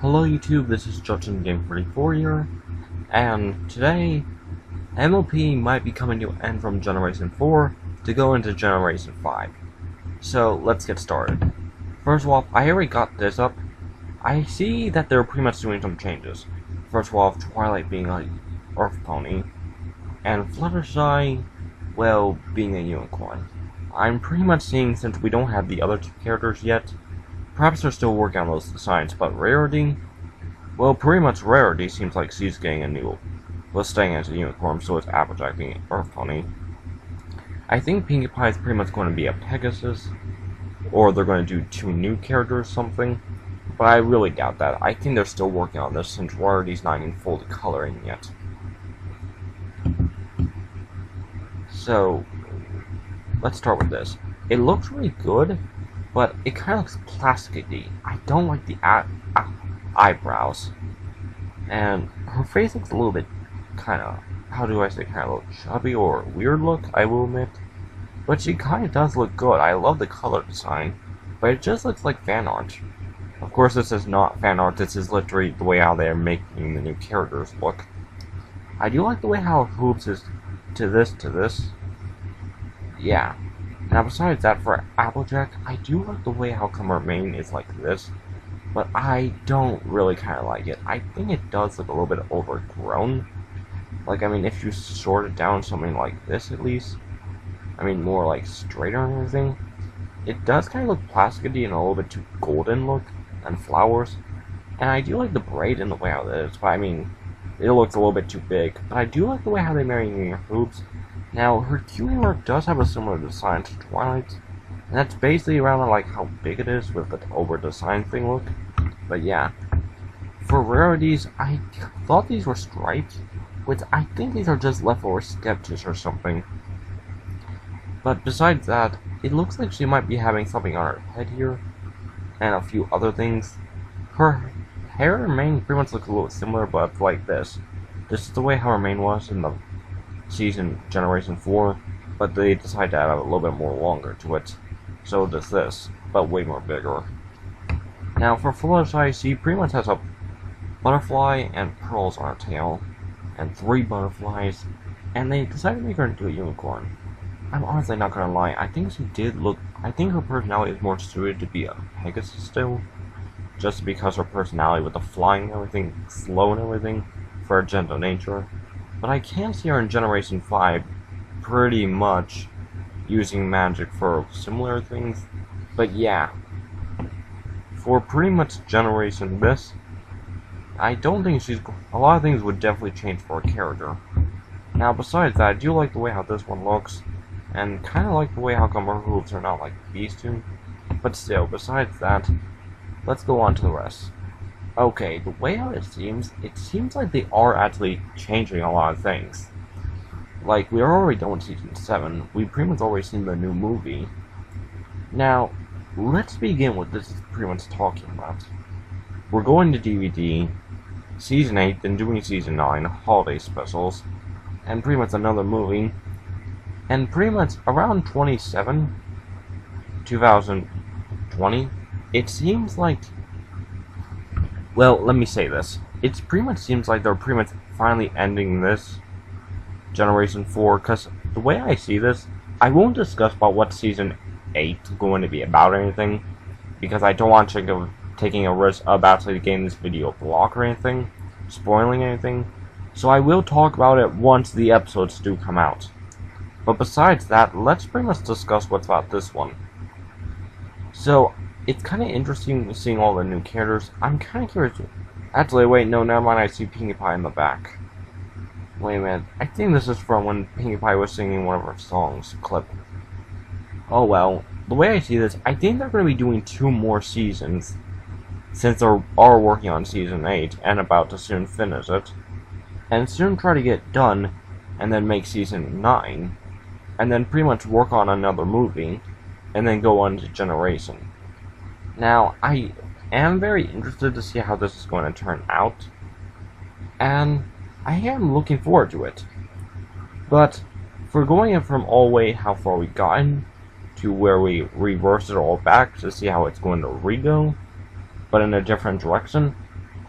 Hello YouTube, this is Justin Game 44 here, and today MLP might be coming to an end from Generation 4 to go into Generation 5. So let's get started. First of all, I already got this up. I see that they're pretty much doing some changes. First of all, Twilight being like Earth Pony, and Fluttershy, well, being a unicorn. I'm pretty much seeing, since we don't have the other two characters yet, perhaps they're still working on those designs, but Rarity, well, pretty much Rarity seems like she's getting a new, well, staying as a unicorn, so is Applejack being Earth Pony. I think Pinkie Pie is pretty much going to be a Pegasus, or they're going to do two new characters or something, but I really doubt that. I think they're still working on this since Rarity's not even fully coloring yet. So, let's start with this. It looks really good, but it kind of looks plasticky. I don't like the eyebrows. And her face looks a little bit kind of, how do I say, kind of chubby or weird look, I will admit. But she kind of does look good. I love the color design, but it just looks like fan art. Of course, this is not fan art, this is literally the way how they're making the new characters look. I do like the way how Hoops is to this. Yeah. Now besides that, for Applejack, I do like the way how come her mane is like this, but I don't really kind of like it. I think it does look a little bit overgrown. Like, I mean, if you sort it down something like this at least, I mean, more like straighter and everything, it does kind of look plasticky and a little bit too golden look, and flowers. And I do like the braid in the way how it is, but I mean, it looks a little bit too big. But I do like the way how they marry her hoops. Now, her cutie mark does have a similar design to Twilight's, and that's basically around like how big it is with the over-designed thing look. But yeah, for Rarities, I thought these were stripes, which I think these are just leftover sketches or something. But besides that, it looks like she might be having something on her head here, and a few other things. Her hair and mane pretty much look a little similar, but like this. This is the way how her mane was in the season Generation 4, but they decided to add a little bit more longer to it. So does this, but way more bigger. Now for Fluttershy, she pretty much has a butterfly and pearls on her tail, and 3 butterflies, and they decided to make her into a unicorn. I'm honestly not gonna lie, I think her personality is more suited to be a Pegasus still, just because her personality with the flying and everything, slow and everything, for her gentle nature. But I can see her in Generation 5 pretty much using magic for similar things. But yeah, for pretty much Generation this, I don't think a lot of things would definitely change for a character. Now besides that, I do like the way how this one looks, and kind of like the way how come her hooves are not like these two. But still, besides that, let's go on to the rest. Okay, the way how it seems like they are actually changing a lot of things. Like, we are already done with Season 7, we've pretty much already seen the new movie. Now, let's begin with this is pretty much talking about. We're going to DVD, Season 8, then doing Season 9, holiday specials, and pretty much another movie. And pretty much around 2020, it seems like, well, let me say this. It pretty much seems like they're pretty much finally ending this Generation 4, because the way I see this, I won't discuss about what Season 8 is going to be about or anything, because I don't want to think of taking a risk of actually getting this video blocked or anything, spoiling anything, so I will talk about it once the episodes do come out. But besides that, let's pretty much discuss what's about this one. So, it's kind of interesting seeing all the new characters. I'm kind of curious. Actually, wait, no, never mind. I see Pinkie Pie in the back. Wait a minute. I think this is from when Pinkie Pie was singing one of her songs clip. Oh well. The way I see this, I think they're going to be doing 2 more seasons, since they are working on Season 8 and about to soon finish it, and soon try to get done, and then make Season 9, and then pretty much work on another movie, and then go on to Generation. Now, I am very interested to see how this is going to turn out, and I am looking forward to it. But, for going in from all the way how far we've gotten, to where we reverse it all back to see how it's going to re-go, but in a different direction,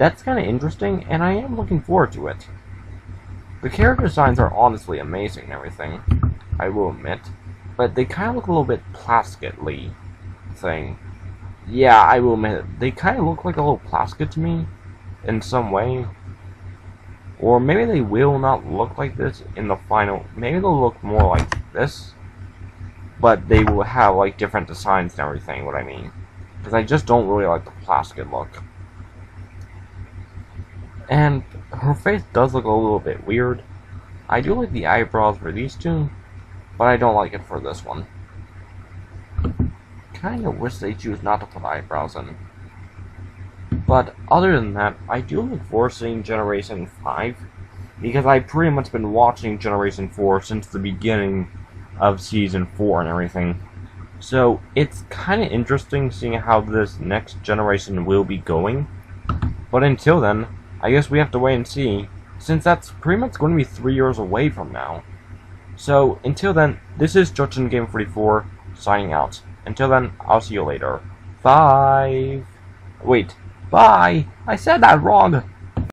that's kind of interesting, and I am looking forward to it. The character designs are honestly amazing and everything, I will admit, but they kind of look a little bit plastically thing. Yeah, I will admit it. They kind of look like a little plastic to me in some way. Or maybe they will not look like this in the final. Maybe they'll look more like this, but they will have like different designs and everything, what I mean. Because I just don't really like the plastic look. And her face does look a little bit weird. I do like the eyebrows for these two, but I don't like it for this one. Kinda wish they choose not to put eyebrows in. But other than that, I do look forward to seeing Generation 5, because I've pretty much been watching Generation 4 since the beginning of Season 4 and everything. So it's kind of interesting seeing how this next generation will be going. But until then, I guess we have to wait and see, since that's pretty much going to be 3 years away from now. So until then, this is Judson Game 44 signing out. Until then, I'll see you later. 5. Wait. Bye! I said that wrong!